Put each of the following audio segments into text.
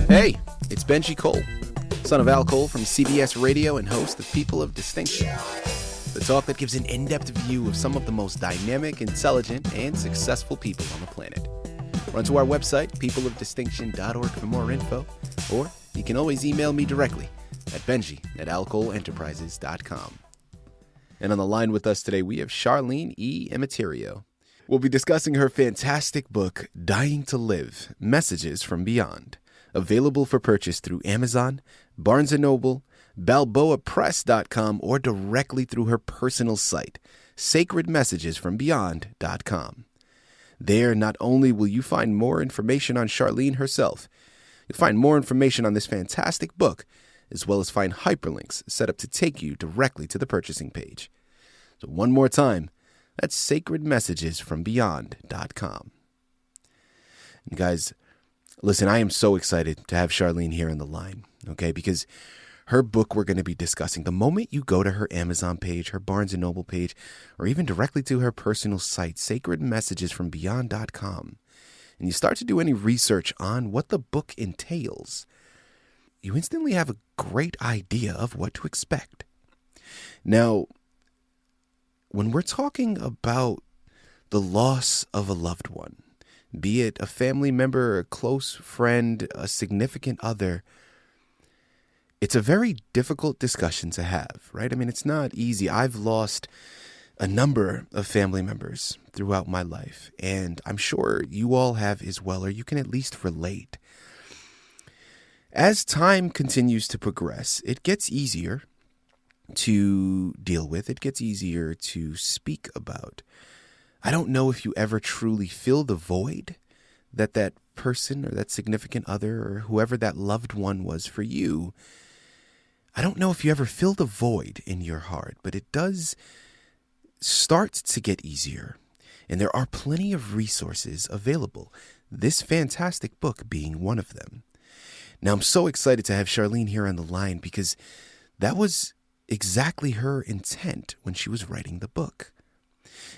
Hey, it's Benjie Cole, son of Al Cole from CBS Radio and host of People of Distinction, the talk that gives an in-depth view of some of the most dynamic, intelligent, and successful people on the planet. Run to our website, peopleofdistinction.org for more info, or you can always email me directly at benji@alcoleenterprises.com. And on the line with us today, we have Charlene Emeterio. We'll be discussing her fantastic book, Dying to Live, Messages from Beyond, available for purchase through Amazon, Barnes & Noble, BalboaPress.com, or directly through her personal site, sacredmessagesfrombeyond.com. There, not only will you find more information on Charlene herself, you'll find more information on this fantastic book, as well as find hyperlinks set up to take you directly to the purchasing page. So one more time, that's sacredmessagesfrombeyond.com. And guys, listen, I am so excited to have Charlene here on the line, okay? Because her book we're going to be discussing, the moment you go to her Amazon page, her Barnes & Noble page, or even directly to her personal site, sacredmessagesfrombeyond.com, and you start to do any research on what the book entails, you instantly have a great idea of what to expect. Now, when we're talking about the loss of a loved one, be it a family member, a close friend, a significant other, it's a very difficult discussion to have, right? I mean, it's not easy. I've lost a number of family members throughout my life, and I'm sure you all have as well, or you can at least relate. As time continues to progress, it gets easier to deal with. It gets easier to speak about. I don't know if you ever truly fill the void that that person or that significant other or whoever that loved one was for you. I don't know if you ever fill the void in your heart, but it does start to get easier. And there are plenty of resources available, this fantastic book being one of them. Now, I'm so excited to have Charlene here on the line because that was exactly her intent when she was writing the book.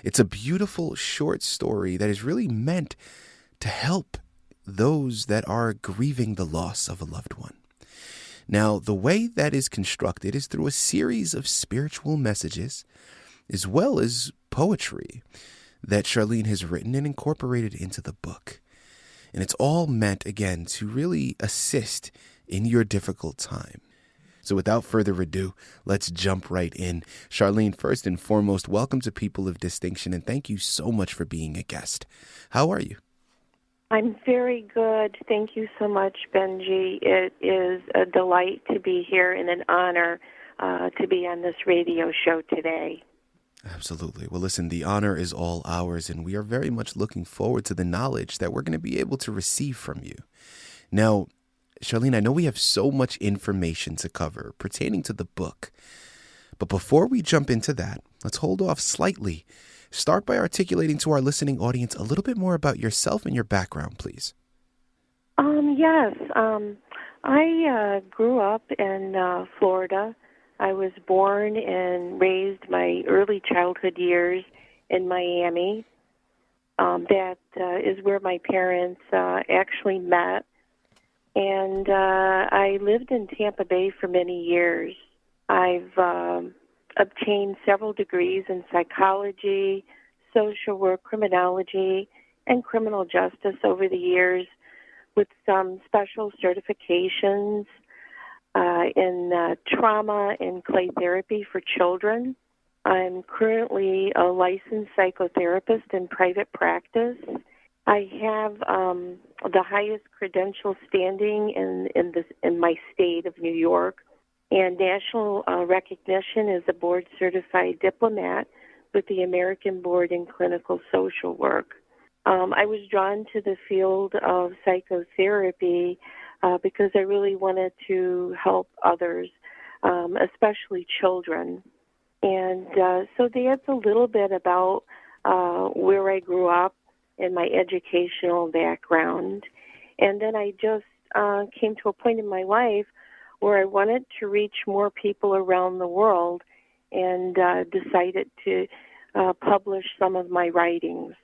It's a beautiful short story that is really meant to help those that are grieving the loss of a loved one. Now, the way that is constructed is through a series of spiritual messages, as well as poetry that Charlene has written and incorporated into the book. And it's all meant, again, to really assist in your difficult time. So without further ado, let's jump right in. Charlene, first and foremost, welcome to People of Distinction, and thank you so much for being a guest. How are you? I'm very good. Thank you so much, Benji. It is a delight to be here and an honor to be on this radio show today. Absolutely. Well, listen, the honor is all ours, and we are very much looking forward to the knowledge that we're going to be able to receive from you. Now, Charlene, I know we have so much information to cover pertaining to the book, but before we jump into that, let's hold off slightly. Start by articulating to our listening audience a little bit more about yourself and your background, please. Yes. I grew up in Florida. I was born and raised my early childhood years in Miami. That is where my parents actually met. And I lived in Tampa Bay for many years. I've obtained several degrees in psychology, social work, criminology, and criminal justice over the years, with some special certifications in trauma and play therapy for children. I'm currently a licensed psychotherapist in private practice. I have the highest credential standing in my state of New York, and national recognition as a board-certified diplomat with the American Board in Clinical Social Work. I was drawn to the field of psychotherapy because I really wanted to help others, especially children. And so that's a little bit about where I grew up and my educational background. And then I just came to a point in my life where I wanted to reach more people around the world and decided to publish some of my writings.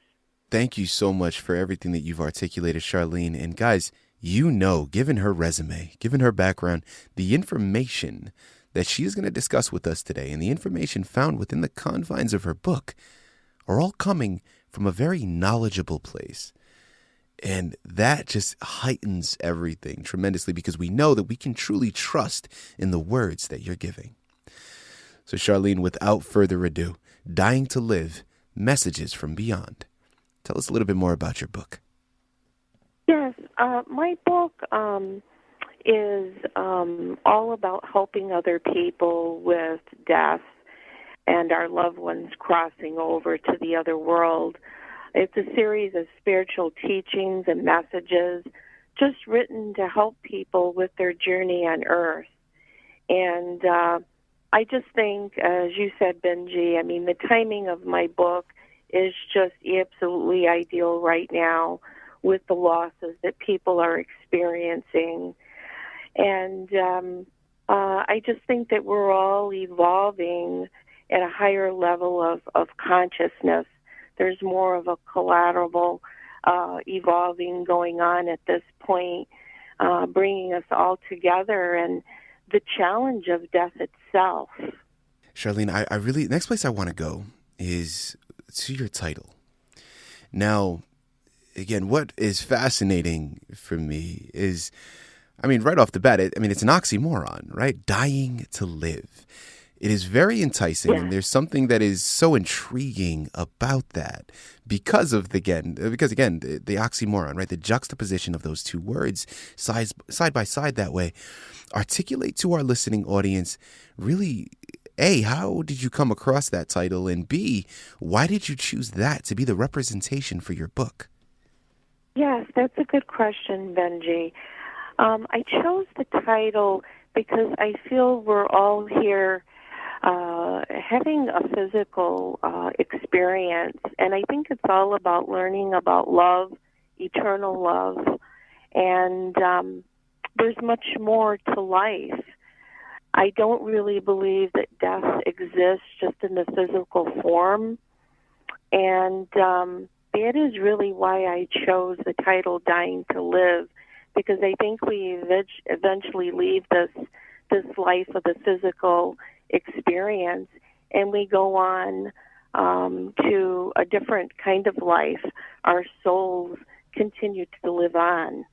Thank you so much for everything that you've articulated, Charlene. And guys, given her resume, given her background, the information that she is going to discuss with us today and the information found within the confines of her book are all coming from a very knowledgeable place. And that just heightens everything tremendously because we know that we can truly trust in the words that you're giving. So Charlene, without further ado, Dying to Live, Messages from Beyond. Tell us a little bit more about your book. Yes, my book is all about helping other people with death and our loved ones crossing over to the other world. It's a series of spiritual teachings and messages just written to help people with their journey on Earth. And I just think, as you said, Benji, I mean, the timing of my book is just absolutely ideal right now with the losses that people are experiencing. And I just think that we're all evolving at a higher level of consciousness. There's more of a collateral evolving going on at this point, bringing us all together, and the challenge of death itself. Charlene, I really, next place I want to go is to your title. Now, again, what is fascinating for me is, I mean, right off the bat, it's an oxymoron, right? Dying to live. It is very enticing, and there's something that is so intriguing about that because the oxymoron, right? The juxtaposition of those two words side by side that way. Articulate to our listening audience, really, A, how did you come across that title? And B, why did you choose that to be the representation for your book? Yes, that's a good question, Benji. I chose the title because I feel we're all here having a physical experience, and I think it's all about learning about love, eternal love, and there's much more to life. I don't really believe that death exists just in the physical form, and that is really why I chose the title Dying to Live, because I think we eventually leave this life of the physical experience, and we go on to a different kind of life. Our souls continue to live on.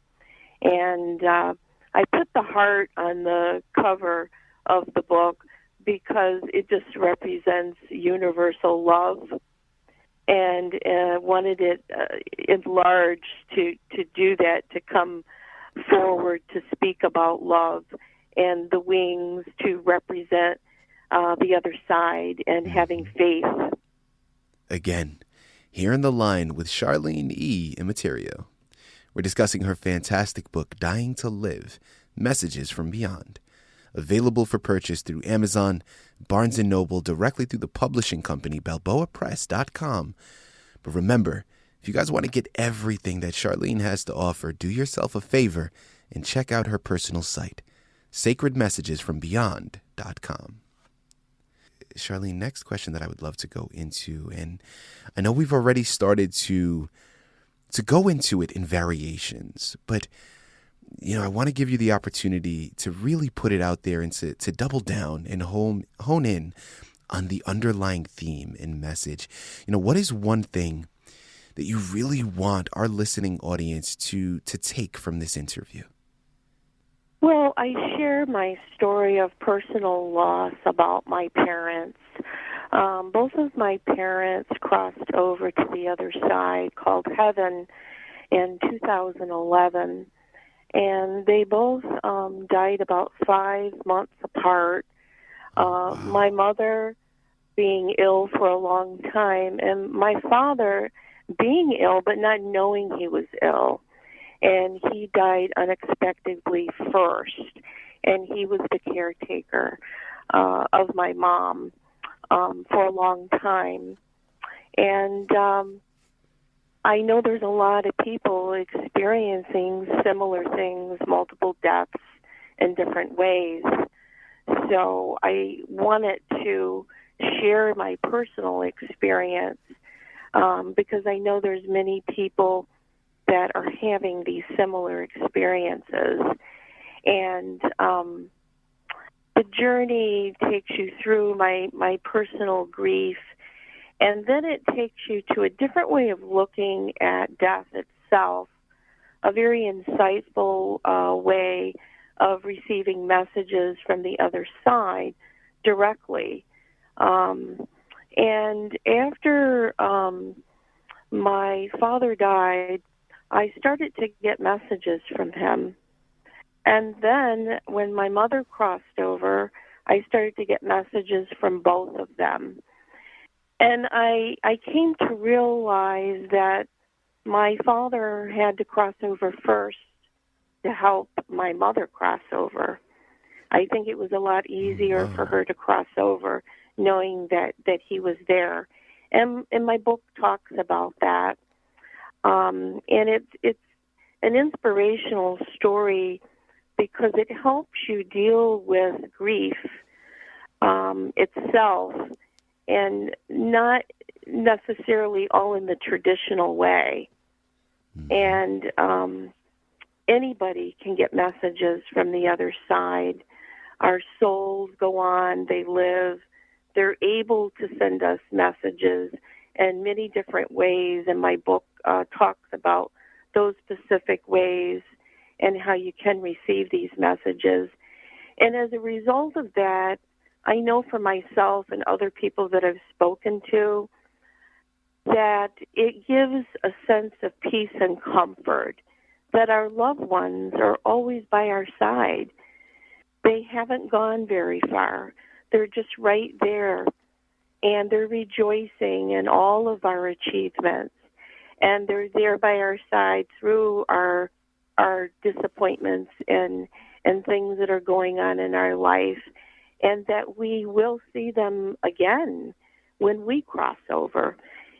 And I put the heart on the cover of the book because it just represents universal love, and wanted it enlarged to do that, to come forward to speak about love, and the wings to represent the other side and having faith. Again, here in the line with Charlene Emeterio. We're discussing her fantastic book, Dying to Live, Messages from Beyond. Available for purchase through Amazon, Barnes & Noble, directly through the publishing company, BalboaPress.com. But remember, if you guys want to get everything that Charlene has to offer, do yourself a favor and check out her personal site, sacredmessagesfrombeyond.com. Charlene, next question that I would love to go into, and I know we've already started to go into it in variations, but I want to give you the opportunity to really put it out there and to double down and hone in on the underlying theme and message. What is one thing that you really want our listening audience to take from this interview? Well, I share my story of personal loss about my parents. Both of my parents crossed over to the other side, called heaven, in 2011. And they both died about 5 months apart. My mother being ill for a long time, and my father being ill but not knowing he was ill. And he died unexpectedly first, and he was the caretaker of my mom for a long time. And I know there's a lot of people experiencing similar things, multiple deaths in different ways. So I wanted to share my personal experience because I know there's many people that are having these similar experiences. And the journey takes you through my personal grief, and then it takes you to a different way of looking at death itself, a very insightful way of receiving messages from the other side directly. And after my father died, I started to get messages from him. And then when my mother crossed over, I started to get messages from both of them. And I came to realize that my father had to cross over first to help my mother cross over. I think it was a lot easier for her to cross over knowing that he was there. And my book talks about that. And it's an inspirational story because it helps you deal with grief itself, and not necessarily all in the traditional way. And anybody can get messages from the other side. Our souls go on, they live. They're able to send us messages in many different ways, and my book talks about those specific ways and how you can receive these messages. And as a result of that, I know for myself and other people that I've spoken to that it gives a sense of peace and comfort, that our loved ones are always by our side. They haven't gone very far. They're just right there, and they're rejoicing in all of our achievements, and they're there by our side through our disappointments and things that are going on in our life, and that we will see them again when we cross over.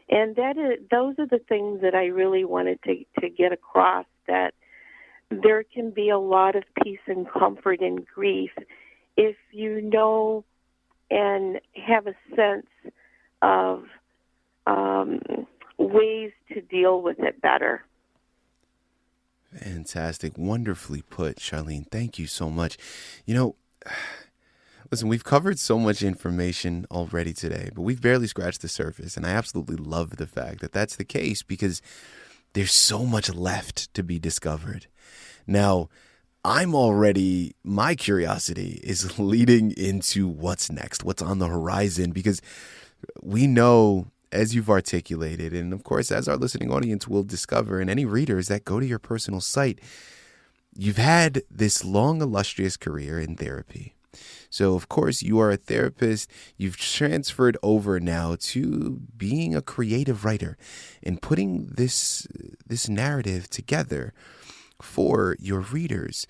And those are the things that I really wanted to get across, that there can be a lot of peace and comfort in grief if you know and have a sense of ways to deal with it better. Fantastic. Wonderfully put, Charlene. Thank you so much. Listen, we've covered so much information already today, but we've barely scratched the surface. And I absolutely love the fact that that's the case, because there's so much left to be discovered. Now, my curiosity is leading into what's next, what's on the horizon, because we know, as you've articulated, and of course, as our listening audience will discover, and any readers that go to your personal site, you've had this long, illustrious career in therapy. So, of course, you are a therapist. You've transferred over now to being a creative writer and putting this narrative together for your readers.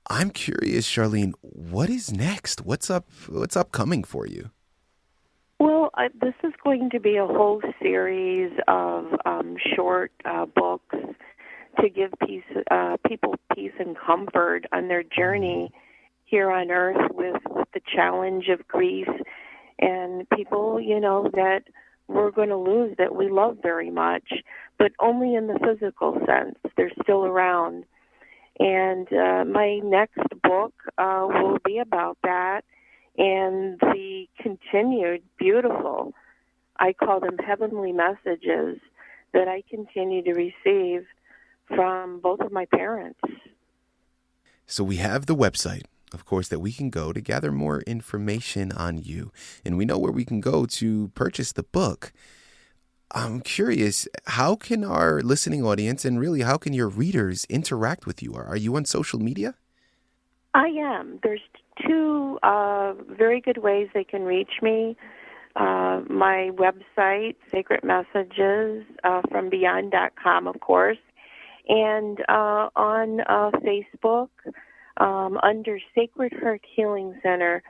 I'm curious, Charlene, what is next? What's upcoming for you? Well, this is going to be a whole series of short books to give people peace and comfort on their journey here on Earth with the challenge of grief, and people, that we're going to lose that we love very much, but only in the physical sense. They're still around. And my next book will be about that, and the continued beautiful, I call them heavenly messages, that I continue to receive from both of my parents. So we have the website, of course, that we can go to gather more information on you. And we know where we can go to purchase the book. I'm curious, how can our listening audience, and really how can your readers, interact with you? Are you on social media? I am. There's two very good ways they can reach me. My website, Sacred Messages from Beyond.com, of course, and on Facebook under Sacred Heart Healing Center.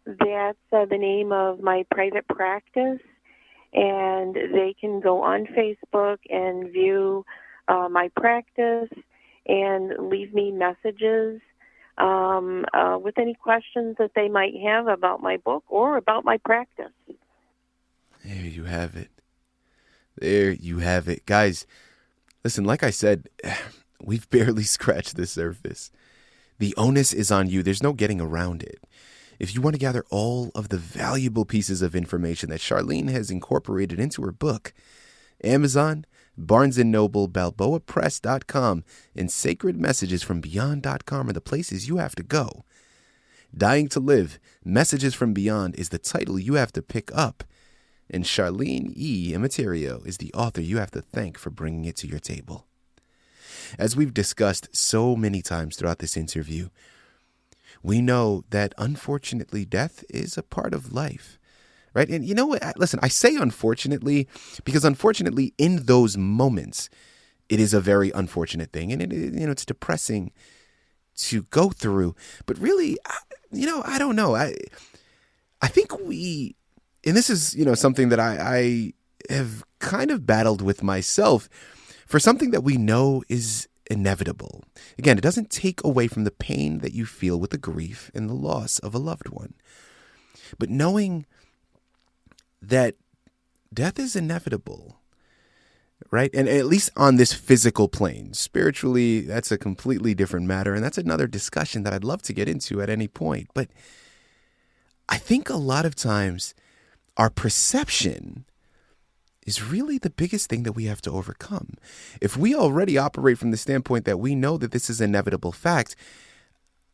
That's the name of my private practice, and they can go on Facebook and view my practice and leave me messages with any questions that they might have about my book or about my practice. There you have it. There you have it. Guys, listen, like I said, we've barely scratched the surface. The onus is on you. There's no getting around it. If you want to gather all of the valuable pieces of information that Charlene has incorporated into her book, Amazon, Barnes & Noble, BalboaPress.com, and SacredMessagesFromBeyond.com are the places you have to go. Dying to Live, Messages from Beyond is the title you have to pick up. And Charlene Emeterio is the author you have to thank for bringing it to your table. As we've discussed so many times throughout this interview, we know that unfortunately death is a part of life. Right? And you know what? Listen, I say unfortunately because unfortunately in those moments, it is a very unfortunate thing. And it's depressing to go through. But really, I don't know. I think and this is, something that I have kind of battled with myself for something that we know is inevitable. Again, it doesn't take away from the pain that you feel with the grief and the loss of a loved one. But knowing that death is inevitable, right? And at least on this physical plane. Spiritually, that's a completely different matter. And that's another discussion that I'd love to get into at any point. But I think a lot of times our perception is really the biggest thing that we have to overcome. If we already operate from the standpoint that we know that this is an inevitable fact,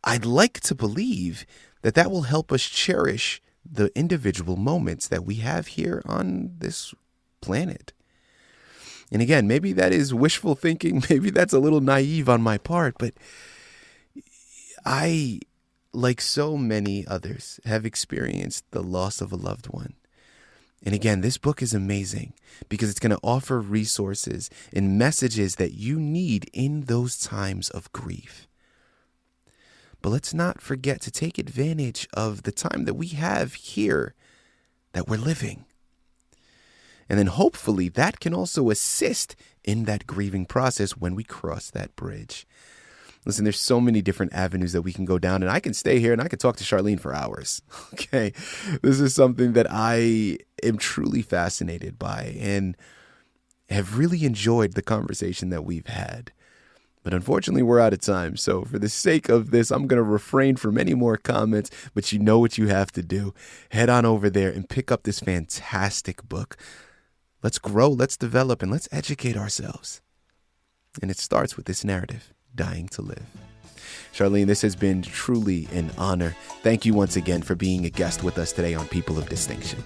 I'd like to believe that that will help us cherish the individual moments that we have here on this planet. And again, maybe that is wishful thinking. Maybe that's a little naive on my part, but I, like so many others, have experienced the loss of a loved one. And again, this book is amazing because it's going to offer resources and messages that you need in those times of grief. But let's not forget to take advantage of the time that we have here that we're living. And then hopefully that can also assist in that grieving process when we cross that bridge. Listen, there's so many different avenues that we can go down, and I can stay here and I can talk to Charlene for hours. Okay. This is something that I am truly fascinated by and have really enjoyed the conversation that we've had. But unfortunately, we're out of time. So for the sake of this, I'm going to refrain from any more comments, but you know what you have to do. Head on over there and pick up this fantastic book. Let's grow, let's develop, and let's educate ourselves. And it starts with this narrative, Dying to Live. Charlene, this has been truly an honor. Thank you once again for being a guest with us today on People of Distinction.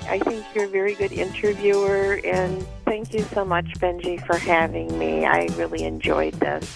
I think you're a very good interviewer, and thank you so much, Benji, for having me. I really enjoyed this.